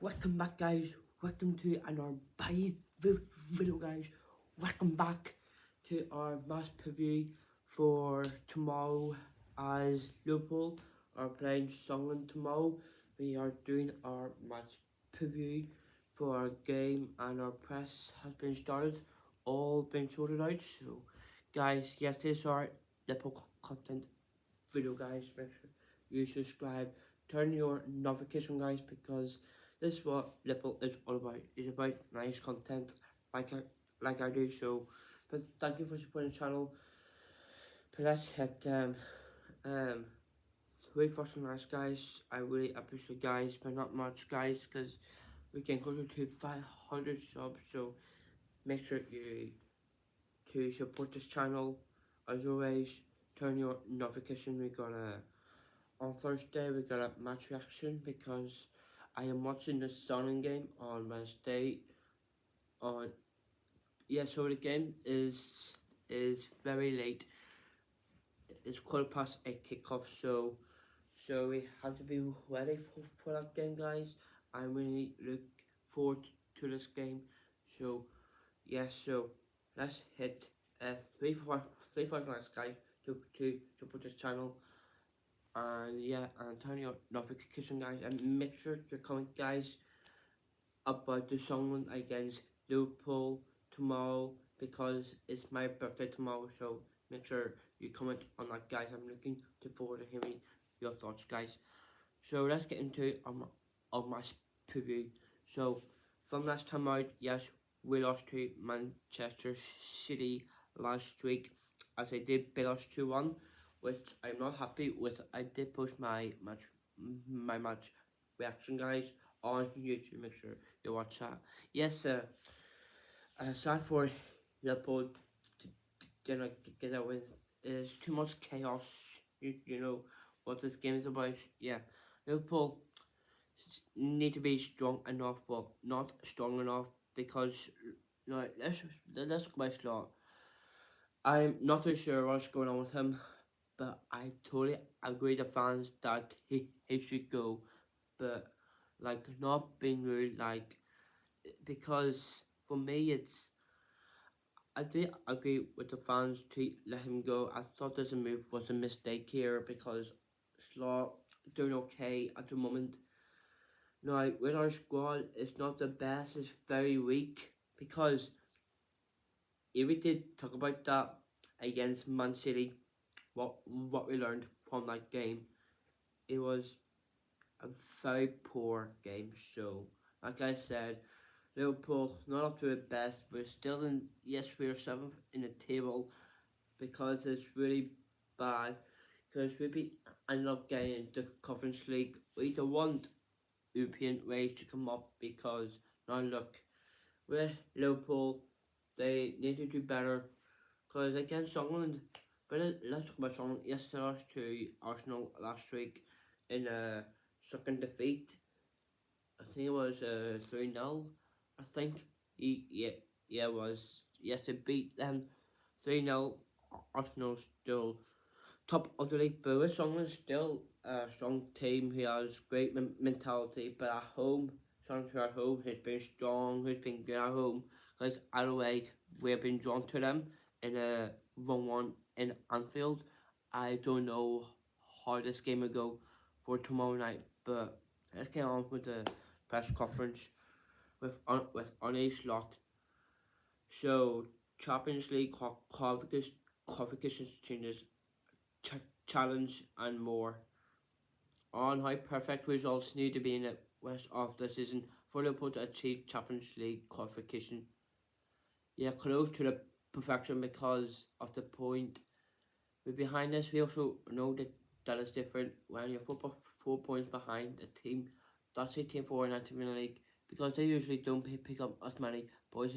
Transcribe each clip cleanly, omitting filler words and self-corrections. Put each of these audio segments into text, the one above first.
Welcome back, guys. Welcome to another video, guys. Welcome back to our match preview for tomorrow as Liverpool are playing Sunderland tomorrow. We are doing our match preview for our game and our press has been started, all been sorted out. So, guys, yes, this is our Liverpool content video, guys. Make sure you subscribe, turn your notification, guys, because this is what Liverpool is all about. It's about nice content, like I do. So, but thank you for supporting the channel. But let's hit um 3,000 likes, guys. I really appreciate, guys, but not much, guys, because we can go to 500 subs. So make sure you to support this channel. As always, turn your notification. We got a On Thursday we got a match reaction because I am watching the Sunderland game on Wednesday. On so the game is very late. It's 8:15 kickoff, so we have to be ready for that game, guys. I really look forward to this game. So so let's hit 3 4 likes, guys, to support this channel. And turn your notification, guys, and make sure you comment, guys, about the Sunderland against Liverpool tomorrow because it's my birthday tomorrow. So make sure you comment on that, guys. I'm looking forward to hearing your thoughts, guys. So let's get into my preview. So from last time out, yes, we lost to Manchester City last week, as I did beat us 2-1, which I'm not happy with. I did post my match reaction, guys, on YouTube. Make sure you watch that. Yes, sad for Liverpool to get a win. There's too much chaos. You know what this game is about. Yeah, Liverpool need to be strong enough, but not strong enough because let's go by Slot. I'm not too sure what's going on with him, but I totally agree with the fans that he should go, but like not being rude, like, because for me it's I did agree with the fans to let him go. I thought this move was a mistake here because Slot doing okay at the moment. Now, with our squad, it's not the best, it's very weak because if we did talk about that against Man City, what we learned from that game, it was a very poor game. So, like I said, Liverpool not up to the best. We're still in, yes, we're 7th in the table because it's really bad. Because we be ended up getting into Conference League. We don't want European ways to come up because now look, with Liverpool, they need to do better because against Sunderland, but let's talk about Sunderland. Yes, they lost to Arsenal last week in a second defeat. I think it was 3-0. I think it was. Yes, they beat them 3-0. Arsenal still top of the league, but with Sunderland still a strong team who has great mentality, but at home, Sunderland at home has been strong, has been good at home, because either way, we have been drawn to them in a 1-1 in Anfield. I don't know how this game will go for tomorrow night, but let's get on with the press conference with Arne Slot. So, Champions League qualifications changes, challenge and more on how perfect results need to be in the rest of the season for Liverpool to achieve Champions League qualification. Yeah, close to the perfection because of the point. But behind this, we also know that is different when you're 4 points behind a team that's a team 4 in the Premier League, because they usually don't pick up as many points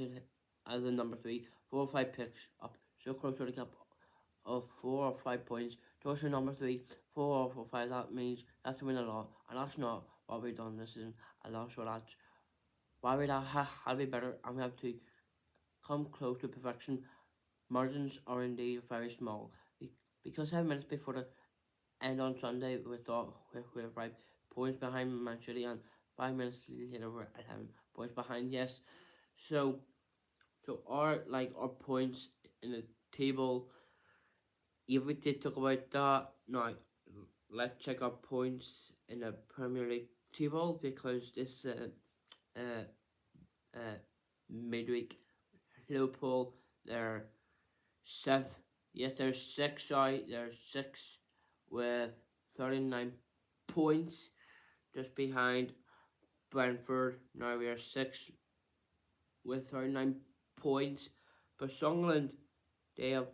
as the number 3, 4 or 5 picks up so close to the gap of 4 or 5 points towards your number 3, 4 or 5. That means you have to win a lot, and that's not what we've done this season. And also that's why we have to be better, and we have to come close to perfection. Margins are indeed very small because 7 minutes before the end on Sunday we thought we were 5 points behind Man City and 5 minutes later we're 11 points behind. Yes, so our points in the table. If we did talk about that, now let's check our points in the Premier League table because this uh, uh, midweek Liverpool they're seventh. Yes, they're six. Sorry, they're six with 39 points, just behind Brentford. Now we are sixth with 39 points. But Sunderland, they have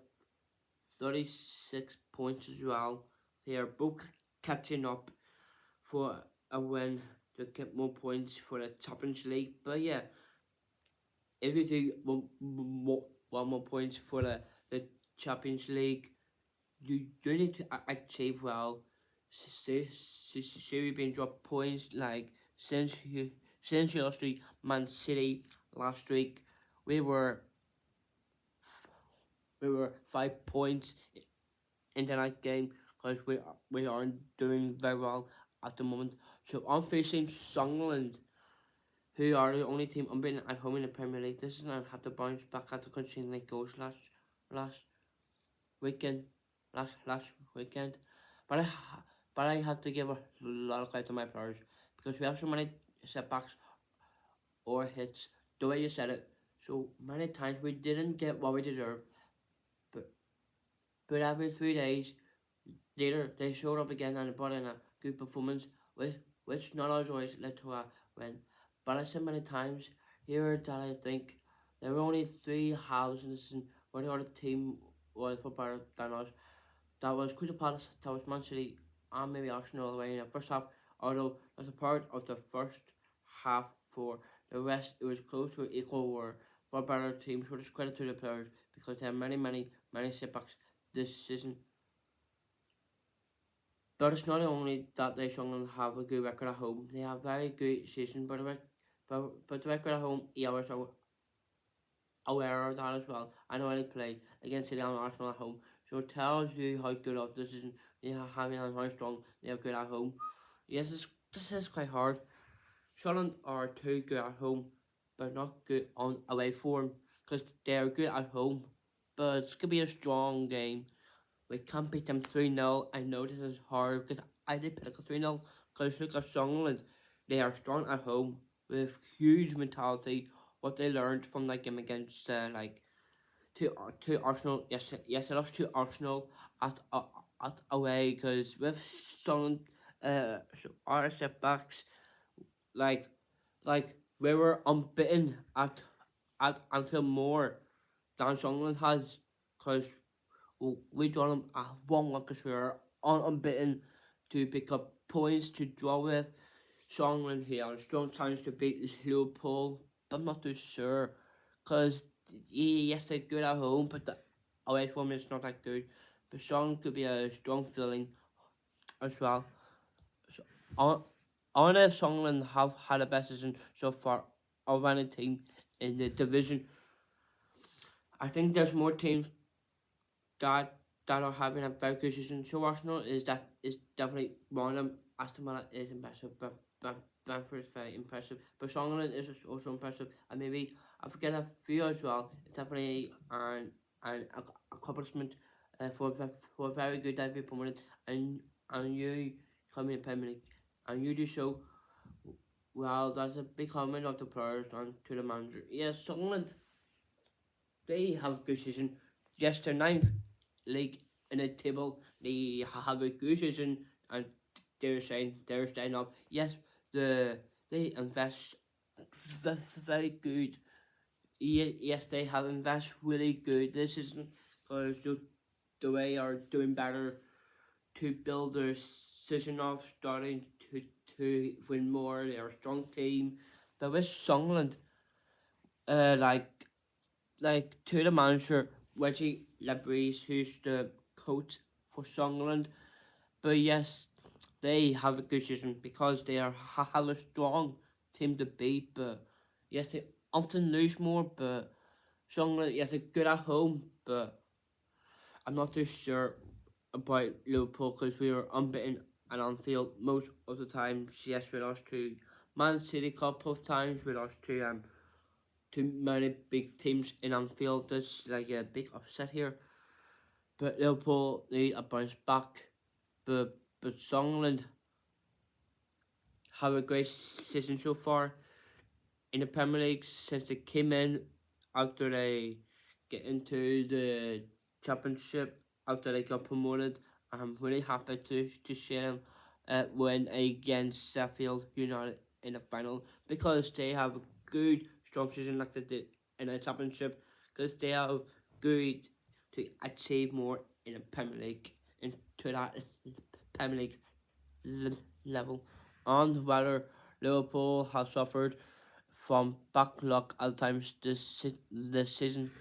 36 points as well. They are both catching up for a win to get more points for the Champions League. But yeah, if you do one more points for the Champions League, you need to achieve well. Say we've been dropped points like since you lost to Man City last week, we were 5 points into that game because we aren't doing very well at the moment. So I'm facing Sunderland, who are the only team unbeaten at home in the Premier League. This is not have to bounce back after conceding like goals last weekend, last weekend. But I have to give a lot of credit to my players because we have so many setbacks or hits. The way you said it, so many times we didn't get what we deserved. But every 3 days later, they showed up again and brought in a good performance, which not always led to a win. But I said many times here that I think there were only three halves in the season where the other team was for better than us. That was Crystal Palace, that was Man City, and maybe Arsenal away in the first half. Although as a part of the first half for the rest, it was close to equal war for better teams. So just credit to the players because they have many setbacks this season. But it's not only that they Sunderland have a good record at home; they have very good season. But the record at home, yeah, we're so aware of that as well. I know they played against City and Arsenal at home, so it tells you how good of this season they are having and how strong they are good at home. Yes, this is quite hard. Sunderland are too good at home, but not good on away form because they are good at home. But it's gonna be a strong game. We can't beat them 3-0. I know this is hard because I did pick a 3-0 because look at Sunderland. They are strong at home with huge mentality. What they learned from that game against to Arsenal. Yes, they lost to Arsenal at away because with Sunderland our setbacks like we were unbeaten at until more than Sunderland has because we draw them at 1-1 because we are unbeaten to pick up points to draw with. Sunderland here a strong chance to beat Liverpool, but I'm not too sure because yes they're good at home, but the away form is not that good. But Sunderland could be a strong feeling as well. So I wonder if Sunderland have had the best season so far of any team in the division. I think there's more teams that are having a very good season. So Arsenal is definitely one of them. Aston Villa is impressive, but Brentford is very impressive. But Sunderland is also impressive, and maybe I forget a few as well. It's definitely an accomplishment for a very good debut promoted, and you come in Premier League, and you do so well. That's a big comment of the players and to the manager. Yes, Sunderland they have a good season. Yes, they're ninth league in the table. They have a good season and they're staying up. Yes, they invest very good. Yes, they have invest really good this season because the way are doing better to build their season off, starting to win more. They are a strong team. But with Sunderland, like to the manager Reggie Labrise, who's the coach for Sunderland. But yes, they have a good season because they are have a strong team to beat. But yes, they often lose more. But Sunderland, yes, they're good at home. But I'm not too sure about Liverpool because we were unbeaten and on field most of the time. Yes, we lost to Man City couple of times. We lost to many big teams in Anfield. That's like a big upset here. But Liverpool need a bounce back. But Sunderland have a great season so far in the Premier League since they came in after they get into the Championship after they got promoted. I'm really happy to see them win against Sheffield United in the final because they have a good strong season like they did in the Championship because they are good to achieve more in the Premier League into that Premier League level. And whether Liverpool have suffered from backlog at times this season.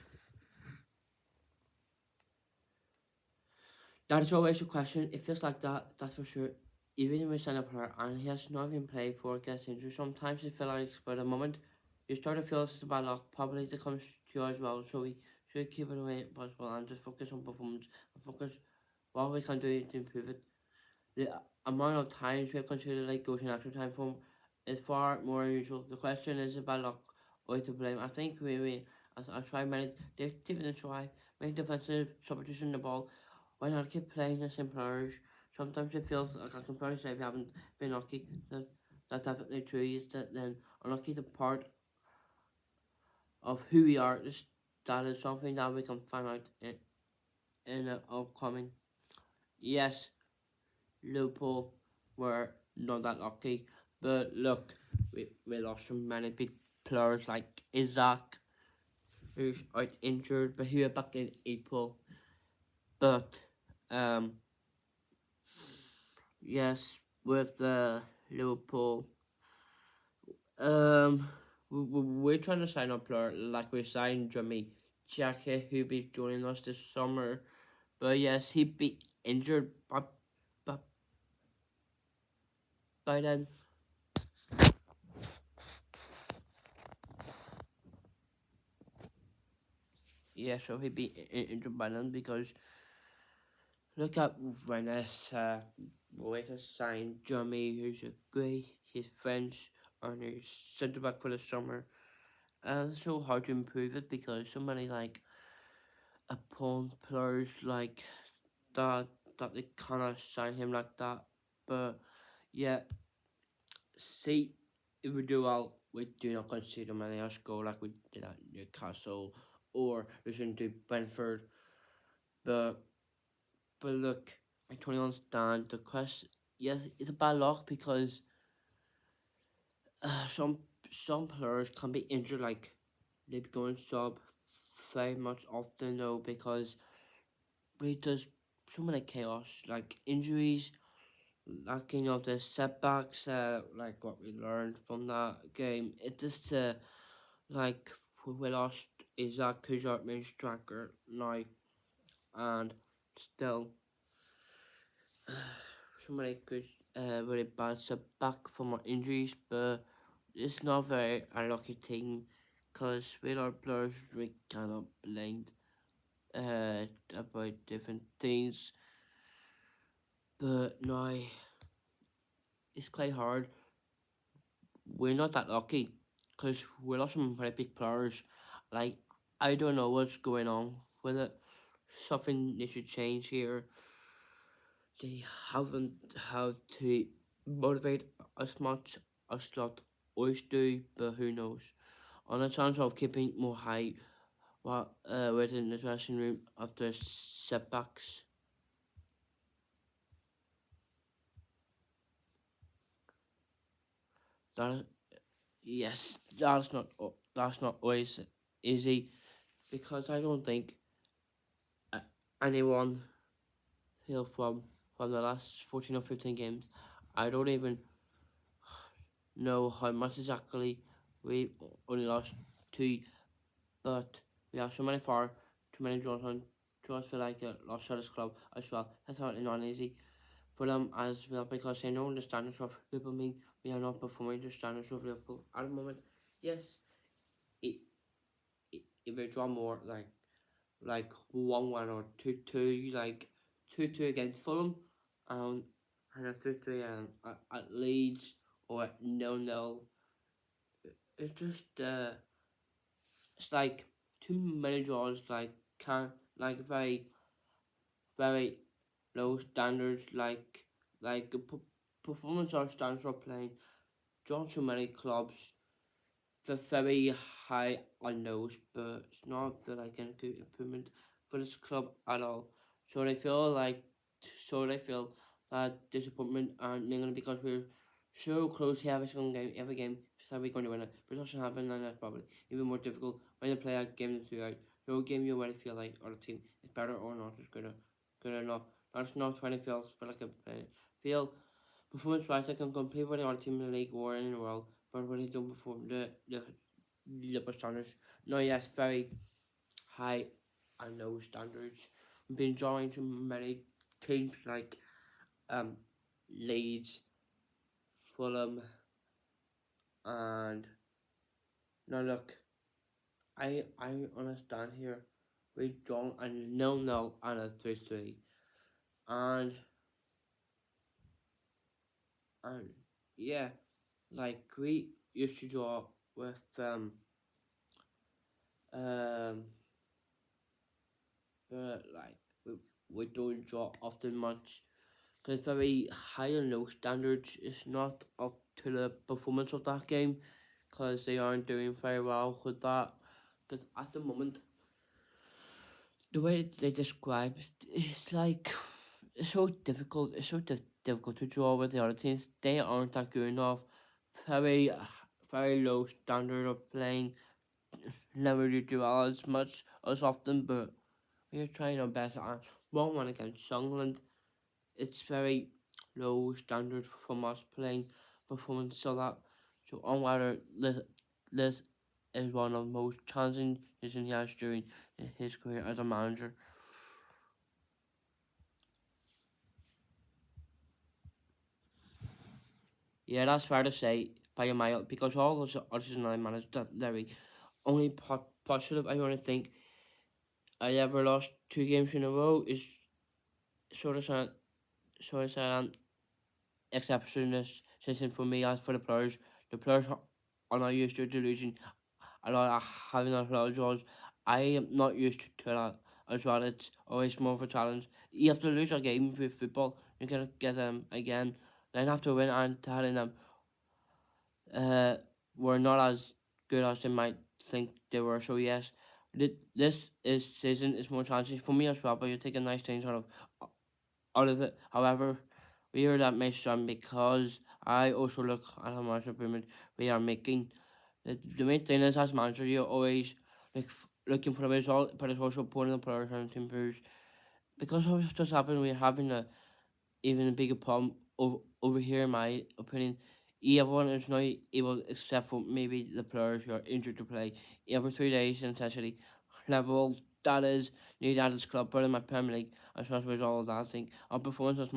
That is always a question. It feels like that, that's for sure. Even if we sign a player and he has not even played for gets injured, sometimes it feels like for the moment you start to feel it's a bad luck. Probably it comes to you as well. So we should keep it away possible and just focus on performance and focus what we can do to improve it. The amount of times we have considered like going to extra time from is far more unusual. The question is about luck or to blame. I think as I try many different try many defensive substitution in the ball. Why not keep playing the same players? Sometimes it feels like I can probably say we haven't been lucky. That's definitely true. Is that then unlucky the part of who we are. That is something that we can find out in the upcoming. Yes, Liverpool were not that lucky. But look, we lost so many big players like Isaac, who's out injured, but he was back in April. But yes, with the Liverpool, um, we're trying to sign up player like we signed Jimmy Jackie, who be joining us this summer. But yes, he'd be injured by, by then. Yeah, so he'd be injured by then because look at Vanessa. We just signed Jimmy, who's a great. He's French and he's centre back for the summer. And it's so hard to improve it because so many like opponent players like that they cannot sign him like that. But yeah, see if we do well, we do not concede many else goal like we did at Newcastle or losing to Brentford. But look, I totally understand the question. Yes, it's a bad luck because some players can be injured like they be going sub very much often though because we just so many chaos like injuries, lacking of the setbacks, like what we learned from that game. It just like we lost Isaac who's our main striker now and still so many good very bad setback from our injuries, but it's not very unlucky thing because with our players we cannot blame about different things. But now it's quite hard. We're not that lucky because we lost some very big players. Like I don't know what's going on with it. Something needs to change here. They haven't had to motivate as much as lot always do, but who knows? On the chance of keeping more high what within the dressing room after setbacks. That yes, that's not always easy because I don't think uh, anyone here from the last 14 or 15 games. I don't even know how much exactly we only lost two, but we have so many far, too many draws on. To us feel like a lost service club as well. That's certainly not easy for them as well because they know the standards of Liverpool mean we are not performing the standards of Liverpool at the moment. Yes, it, if we draw more like 1-1 or 2-2, like 2-2 against Fulham, and a 3-3 at Leeds or 0-0. It's just it's like too many draws. Like can't like very low standards. Like the performance our stands for playing. Drawn too many clubs. They're very high on those, but it's not that like a good improvement for this club at all. So they feel like so they feel that disappointment and England because we're so close to every game, so we're going to win it. But it doesn't happen, and that's probably even more difficult when you play a game throughout. So game you already feel like other team is better or not is good enough. That's not when it feels feel like a feel performance wise, they can compete with the other team in the league or in the world, but when they don't perform the Liverpool standards. No, yes, very high and low standards. We've been drawing to many teams like um Leeds, Fulham, and now look, I understand here. We drawn a 0-0 and a 3-3, and and yeah, like we used to draw with um but like we don't draw often much because very high and low standards is not up to the performance of that game because they aren't doing very well with that. Because at the moment, the way they describe it, it's like it's so difficult. It's so difficult to draw with the other teams. They aren't that good enough. Very very low standard of playing. Never really do well as much as often, but we're trying our best. And 1-1 against Sunderland, it's very low standard from us playing performance so that so on whether this is one of the most challenging decisions he has during his career as a manager. Yeah, that's fair to say by a mile because all those others and I managed that Larry only positive I want to think I ever lost 2 games in a row is sort of sad exceptionist season for me as for the players. The players are not used to delusion a lot of having a lot of draws. I am not used to that as well. It's always more of a challenge. You have to lose a game with football. You can get them again. Then have to win and telling them uh were not as good as they might think they were. So yes, this is season is more challenging for me as well. But you take a nice things out of it. However, we are that much strong because I also look at how much improvement we are making. The main thing is as manager you're always like looking for a result, but it's also putting the players on to improve. Because of what's just happened, we're having a even a bigger problem over here, in my opinion. Everyone is now able, except for maybe the players who are injured to play every 3 days intensity level. That is needed at this club, but in my Premier League, as well as all of that, I think our performance was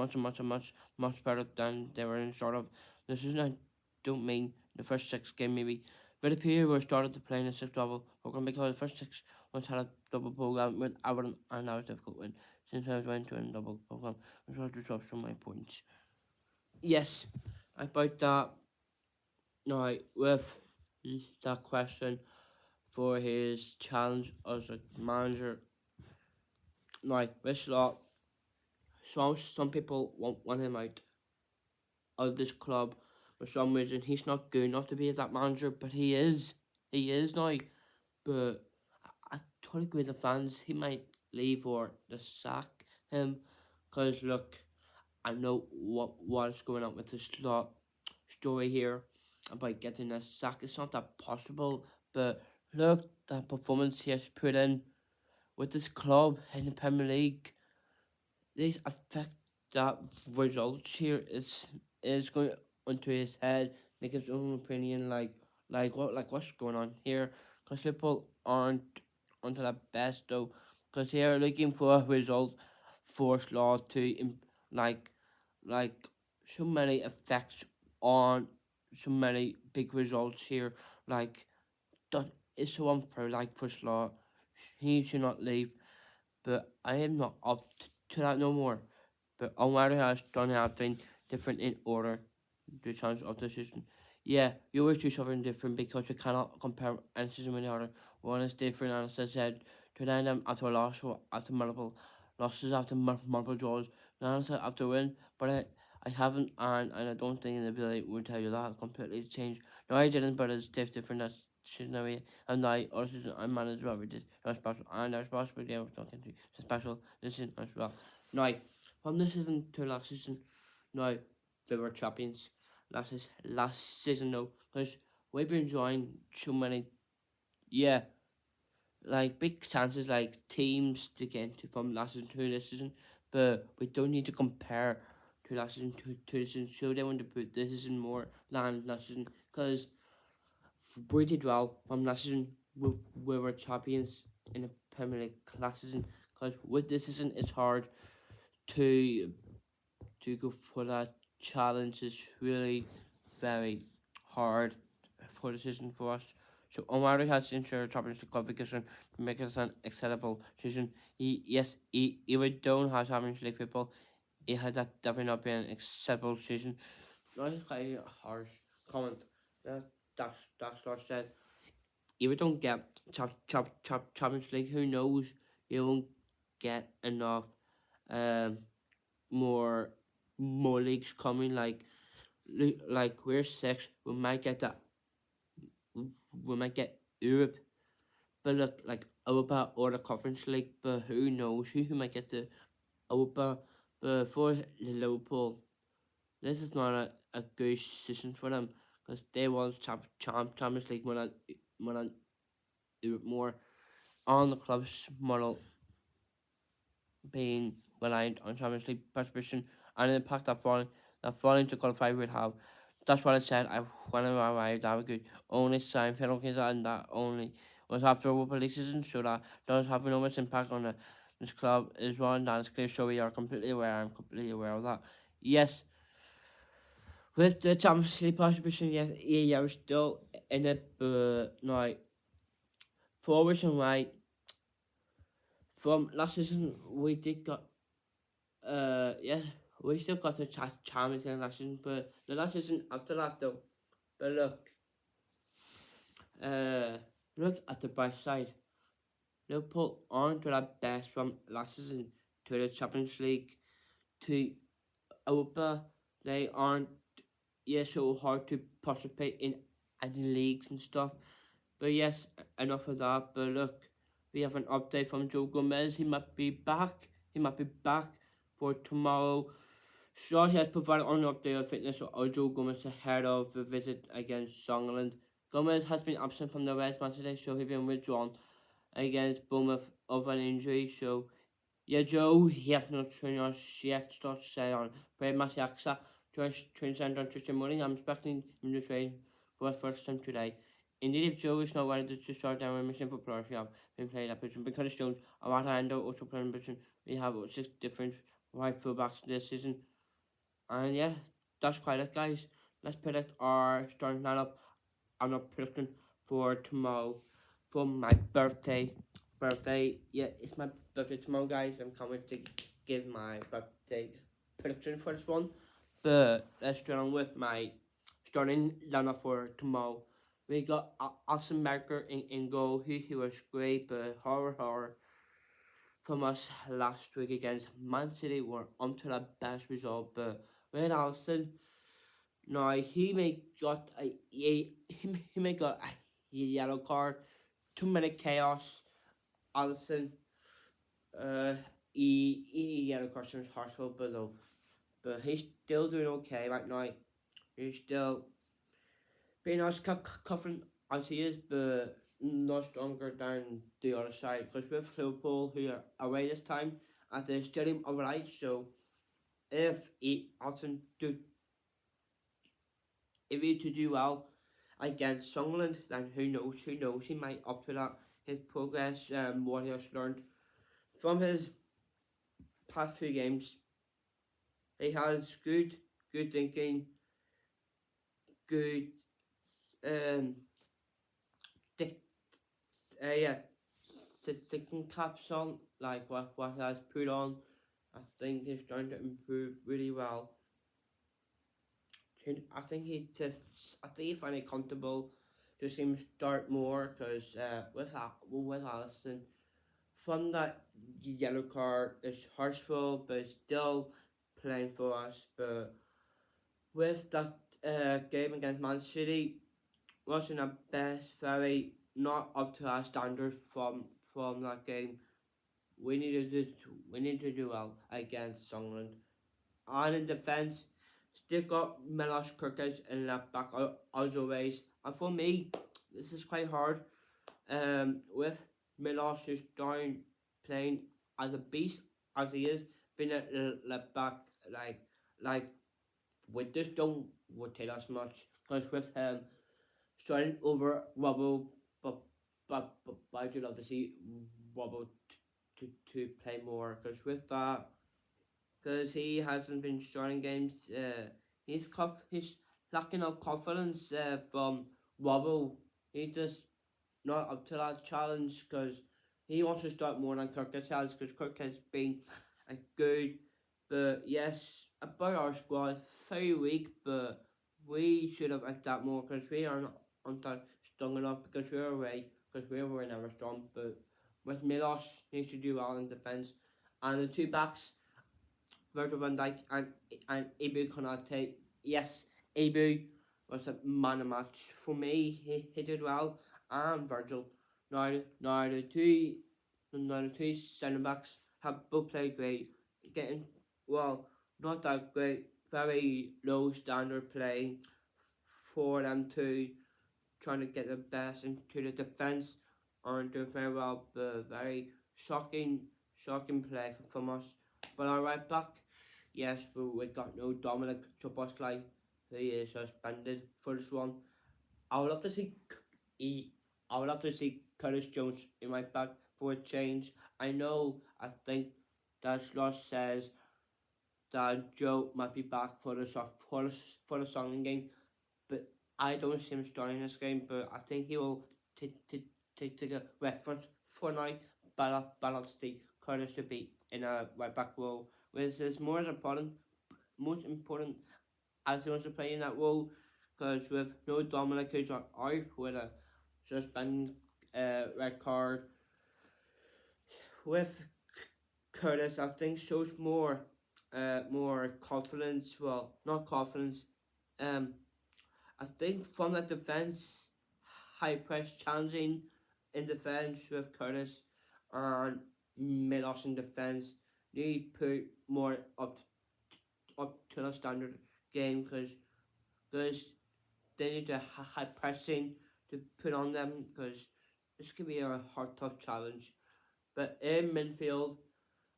much better than they were in sort of. This is not, don't mean the first 6 game maybe, but a period where we started to play in a six double program because the first 6 ones had a double program with Everton and now it's difficult win since I went to a double program. I tried to drop some of my points. Yes, about that. Now, with that question for his challenge as a manager, now, this lot, some people want him out of this club for some reason. He's not good enough to be that manager, but he is. He is now. But I totally agree with the fans. He might leave or just sack him. Because, look, I know what's going on with this story here about getting a sack. It's not that possible, but look, the performance he has put in with this club in the Premier League, these affect that results here is going onto his head, make his own opinion what's going on here, because people aren't onto the best though, because they're looking for a result for Slaw to like like so many effects on so many big results here. Like that is so unfair. Like for Slaw, he should not leave. But I am not up to that no more. But Onward has done everything different in order. the challenge of the season. Yeah, you always do something different because you cannot compare any season with the other. One is different, and as I said, to land them after a loss or after multiple losses, after multiple draws, not as after win, but I haven't, and I don't think the ability would tell you that completely changed. No, I didn't, but it's different. That's season away, and now other season I managed what we did. Not special, and our special game was talking to special this season as well. Now, from this season to last season, now they were champions last season though, because we've been enjoying so many, yeah, like big chances like teams to get into from last season to this season, but we don't need to compare to last season to this season. So they want to put this season more than last season because we did well from last season. We were champions in the Premier League last season because with this season it's hard to go for that challenge. Is really very hard for the season for us. So Omari has ensured Champions League qualification to make us an acceptable season. He would don't have Champions League football. He has that definitely not been an acceptable season. Not quite a harsh comment. That's what I said. If we don't get Champions League, who knows? You won't get enough um more leagues coming. Like we're six, we might get Europe, but look like Europa or the Conference League. But who knows who might get the Europa? But for Liverpool, this is not a good season for them because they want Champions League more than Europe, more on the club's model being reliant on Champions League participation and the impact that falling to qualify would have. That's what I said. When I arrived, I was good. Only sign penalties and that only was after Europa League season, so that does have enormous impact on this club is one that is clear. So we are completely aware. I'm completely aware of that. Yes, with the Champions League participation, yes, yeah, we're still in it, but now forwards and right from last season we did got yeah, we still got the Champions League last season, but the last season after that though. But uh, look at the bright side. Liverpool aren't their best from last season to the Champions League to Europa. They aren't so hard to participate in any leagues and stuff. But yes, enough of that. But look, we have an update from Joe Gomez. He might be back. He might be back for tomorrow. Shaw has provided an update on fitness of Joe Gomez ahead of the visit against Sunderland. Gomez has been absent from the West match today, so he's been withdrawn against Bournemouth of an injury. So, yeah, Joe, he has not trained us yet, starts to say on Brave Masiaksa, train centre on Tuesday morning. I'm expecting him to train for the first time today. Indeed, if Joe is not ready to start down with missing for players, we have been playing that position. Because Jones, Amata also playing position. We have 6 different right fullbacks this season. And yeah, that's quite it, guys. Let's predict our starting lineup. I'm not predicting for tomorrow, for my birthday. Yeah, it's my birthday tomorrow, guys. I'm coming to give my birthday prediction for this one. But let's get on with my starting lineup for tomorrow. We got Alison Becker in goal. He was great, but horror from us last week against Man City were onto the best result. But with Alison, now he may got he may got a yellow card. Too many chaos. Alison, he yellow card seems harshful below, but he's still doing okay right now. He's still being us covering as he is, but not stronger than the other side. Because with Liverpool, who are away this time at the Stadium of Light, so if he Alison do if he to do well against Sunderland, then who knows? Who knows? He might up to that. His progress, what he has learned from his past 2 games. He has good thinking, good um, yeah, thinking caps on, like what he has put on. I think he's trying to improve really well. I think I think he find it comfortable to see him start more because with Allison from that yellow card it's harshful but still playing for us. But with that game against Man City wasn't our best, very not up to our standard from that game. We needed to we need to do well against Sunderland. And in defence, still got Milos Kirkes in left back as always. And for me, this is quite hard. With Milos just down playing as a beast as he is, being a left back like like we just don't rotate as much because with him starting over Robbo, but I do love to see Robbo to play more because with that because he hasn't been starting games. He's lacking of confidence from Wobble. He's just not up to that challenge because he wants to start more than Kirk has because Kirk has been a good. But yes, about our squad, it's very weak, but we should have liked that more because we aren't on that strong enough because we're away because we were never strong. But with Milos, needs to do well in defence, and the two backs Virgil van Dijk and Ibu Konate. Yes, Ibu was a man of match for me. He did well, and Virgil. Now the two centre backs have both played great. Getting well, not that great, very low standard playing for them two, trying to get the best into the defence and doing very well, but very shocking play from us. But our right back, yes, but we got no Dominic Szoboszlai. He is suspended for this one. I would love to see I would love to see Curtis Jones in right back for a change. I think that Schloss says that Joe might be back for the Sunderland game, but I don't see him starting this game. But I think he will take a reference for now. Balance Curtis to be in a right back role, which is most important as he wants to play in that role. Because with no Dominic who's out with a suspended red card, with Curtis, I think shows more confidence. Well, not confidence. Um, I think from the defense, high press challenging in defense with Curtis and Milos in defense. Need put more up to the standard game because they need to high pressing to put on them because this could be a hard tough challenge. But in midfield,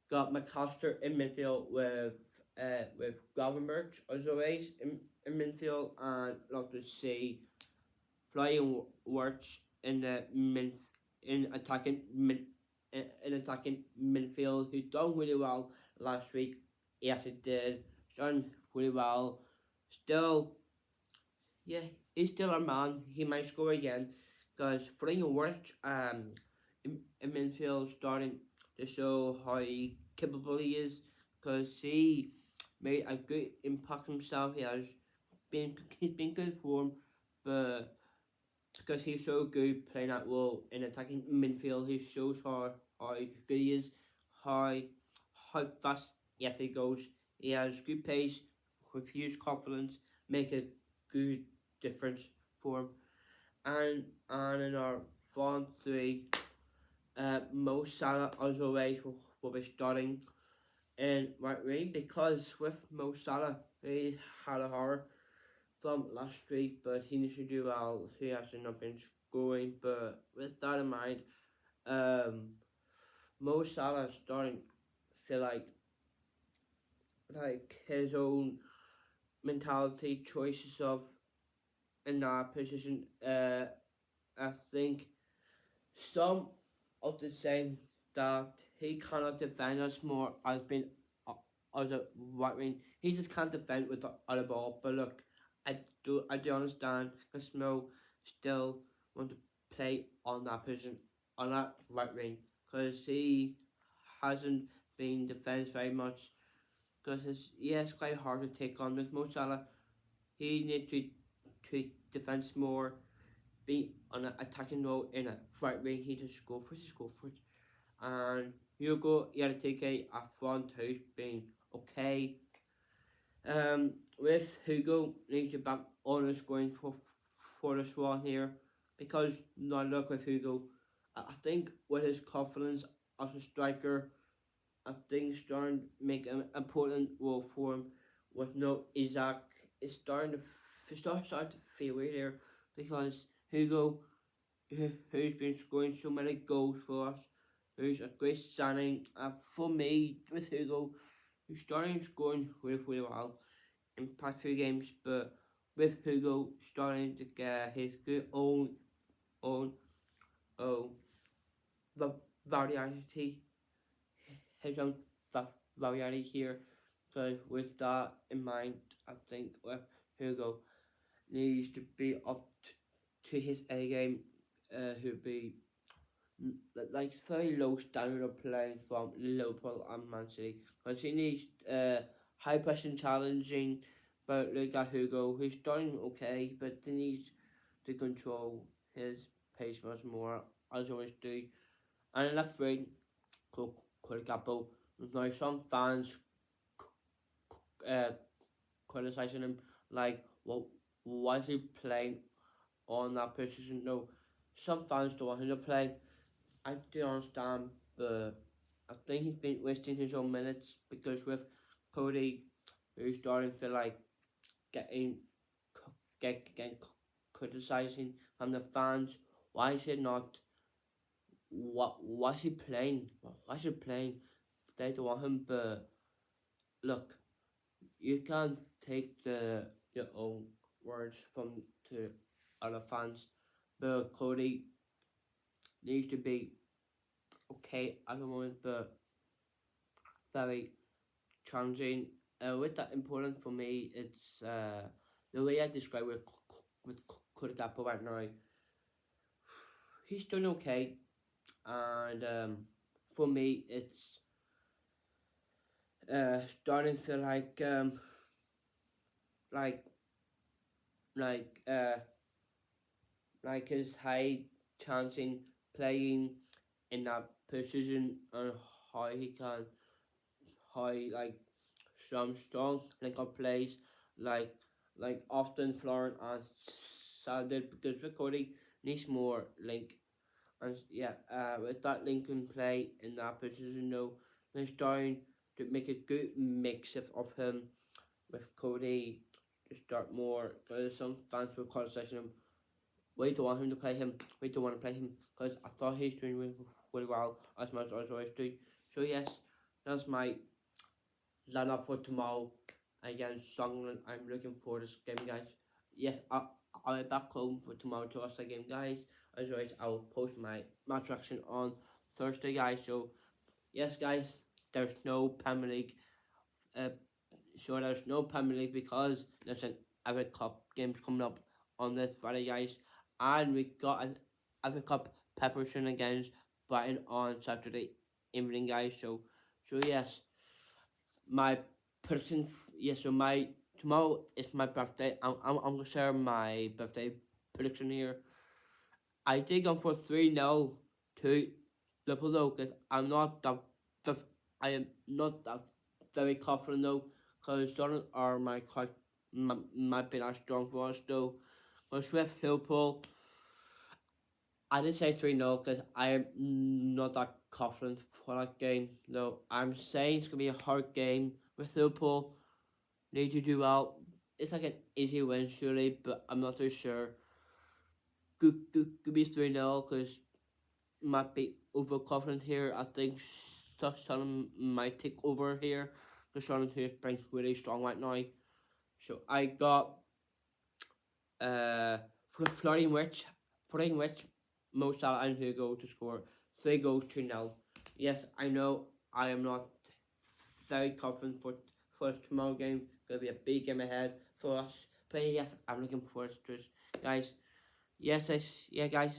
got McAllister in midfield with Gravenberch as always in midfield, and love to see flying works in the mid in attacking mid in attacking midfield who done really well last week. Yes, it did. Done really well. Still, yeah, he's still our man. He might score again because flying works in midfield starting to show how capable he is because he made a good impact himself. He's been good form, but because he's so good playing that role in attacking midfield, he shows how good he is, how how fast yes he goes. He has good pace, with huge confidence, make a good difference for him. And in our front three, Mo Salah as always will be starting in right wing because with Mo Salah he had a horror from last week, but he needs to do well. He hasn't not been scoring, but with that in mind, Mo Salah is starting to feel like his own mentality, choices of in that position. I think some of the saying that he cannot defend us more as been as a right wing. He just can't defend with the other ball. But look, I do understand because Mo still want to play on that position on that right wing because he hasn't been defended very much because it's quite hard to take on with Mo Salah. he needs to defense more, be on an attacking role in a right wing. He just go for it. And Hugo Yaratike at front who's been okay. With Hugo needs to back on the scoring for the squad here because not luck with Hugo. I think with his confidence as a striker, I think starting to make an important role for him with no Isaac. It's starting to feel weird here because Hugo, who's been scoring so many goals for us, who's a great signing. For me, with Hugo, who's starting scoring really well in past few games, but with Hugo starting to get his good own oh the variety, his own variety here. So with that in mind, I think Hugo needs to be up to his A game. Who'd be like very low standard of playing from Liverpool and Man City because he needs high pressing challenging. But look at Hugo, who's done okay, but he needs to control his pace much more as always do. And in left wing, Capo. Now some fans uh, criticizing him like, well, why is he playing on that position? No, some fans don't want him to play. I do understand, but I think he's been wasting his own minutes because with Cody, who's starting to like getting getting criticizing from the fans. Why is it not? Why is he playing? Why is he playing? They don't want him, but look, you can't take the your own words from to other fans. But Cody needs to be okay at the moment, but very challenging. With that important for me, it's the way I describe with Kuritapo right now. He's doing okay, and for me, it's starting to like like uh like his high chancing playing in that position and how he can how like some strong link up plays like often Florent and Sander because Cody needs more link and yeah with that Lincoln play in that position though they're starting to make a good mix of him with Cody to start more because some fans were criticizing him. We don't want him to play him. We don't want to play him because I thought he's doing really well as much as always do. So yes, that's my lineup for tomorrow against Sunderland. I'm looking forward to this game, guys. Yes, I'll be back home for tomorrow to watch the game, guys. As always, I will post my match reaction on Thursday, guys. So yes, guys, there's no Premier League. There's no Premier League because there's an FA Cup games coming up on this Friday, guys, and we got an FA Cup preparation against Brighton on Saturday evening, guys. So yes, my prediction. Yes, so my tomorrow is my birthday. I'm gonna share my birthday prediction here. I think I'm for 3-0 to Liverpool though, because I am not that very confident though, because Sunderland are might be not strong for us though. But with Liverpool, I did say 3-0 because I am not that confident for that game though. I'm saying it's gonna be a hard game with Liverpool. Need to do well. It's like an easy win surely, but I'm not too sure. Could be 3-0 because might be overconfident here. I think Sun might take over here. The Sun here brings really strong right now. So I got Florian Wirtz, Mo Salah and Hugo to score 3 goals 2-0. Yes, I know I am not very confident for tomorrow game. Gonna be a big game ahead for us. But yes, I'm looking forward to it, guys. Yes, yeah, guys.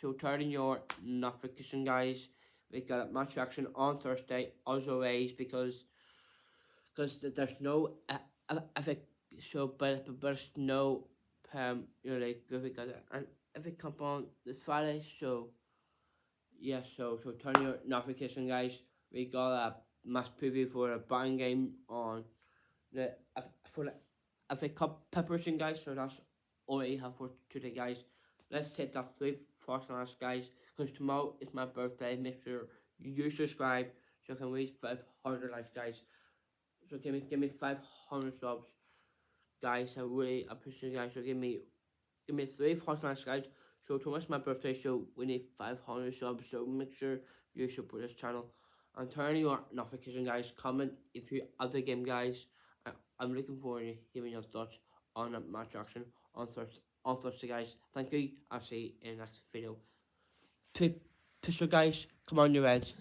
So turn in your notification, guys. We got a match reaction on Thursday, as always, because there's no FA So, but no, like good because and if it come on this Friday, so yeah, so turn your notification, guys. We got a match preview for a Bayern game on the for the FA Cup preparation, guys. So that's all I have for today, guys. Let's hit that three first last, guys. Because tomorrow is my birthday. Make sure you subscribe so I can reach 500 likes, guys. So give me 500 subs, guys. I really appreciate you guys. So give me three first last, guys. So tomorrow's my birthday, so we need 500 subs. So make sure you support this channel and turn your notification, guys. Comment if you have the game, guys. I'm looking forward to hearing your thoughts on the match action on Thursday, guys. Thank you. I'll see you in the next video. Picture, guys. Come on, you Reds.